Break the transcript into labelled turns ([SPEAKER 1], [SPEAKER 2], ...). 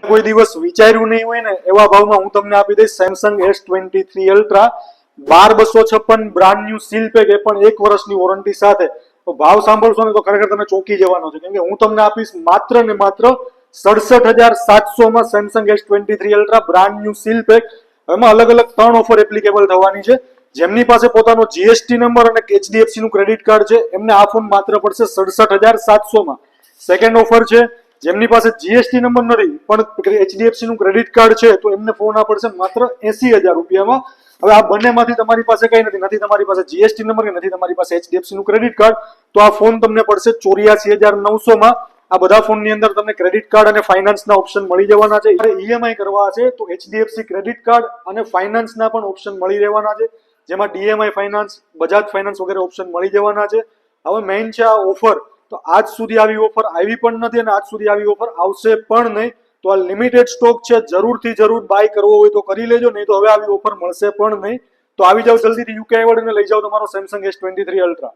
[SPEAKER 1] કોઈ દિવસ વિચાર્યું નહીં હોય ને એવા ભાવમાં હું તમને આપી દઈશ Samsung S23 Ultra 12256 brand new seal pack, એ પણ 1 વર્ષની વોરંટી સાથે. તો ભાવ સાંભળશો ને તો ખરેખર તમે ચોંકી જવાનો છે, કેમ કે હું તમને આપીશ માત્ર ને માત્ર 67,700 માં Samsung S23 ultra brand new seal pack. એમાં અલગ અલગ 3 ઓફર એપ્લિકેબલ થવાની છે. જેમની પાસે પોતાનો જીએસટી નંબર અને HDFC નું ક્રેડિટ કાર્ડ છે એમને આ ફોન માત્ર પડશે 67,700 માં. સેકન્ડ ઓફર છે, જેમની પાસે જીએસટી નંબર નથી પણ HDFC નું ક્રેડિટ કાર્ડ છે તો એમને ફોન આ પડશે માત્ર 80,000 રૂપિયામાં. હવે આ બંનેમાંથી તમારી પાસે કઈ નથી તમારી પાસે જીએસટી નંબર કે નથી તમારી પાસે HDFC નું ક્રેડિટ કાર્ડ, તો આ ફોન તમને પડશે 84,900 માં. આ બધા ફોનની અંદર તમને ક્રેડિટ કાર્ડ અને ફાઇનાન્સના ઓપ્શન મળી જવાના છે. ઈએમઆઈ કરવા છે તો HDFC ક્રેડિટ કાર્ડ અને ફાઇનાન્સના પણ ઓપ્શન મળી રહેવાના છે, જેમાં DMI ફાઇનાન્સ, બજાજ ફાઇનાન્સ વગેરે ઓપ્શન મળી જવાના છે. હવે મેઇન છે આ ઓફર, તો આજ સુધી આવી ઓફર આવી પણ નથી અને આજ સુધી આવી ઓફર આવશે પણ નહીં. તો આ લિમિટેડ સ્ટોક છે, જરૂરથી જરૂર બાય કરવો હોય તો કરી લેજો, નહીં તો હવે આવી ઓફર મળશે પણ નહીં. તો આવી જાઓ જલ્દીથી UK એવોર્ડ અને લઈ જાઓ તમારો સેમસંગ S23 અલ્ટ્રા.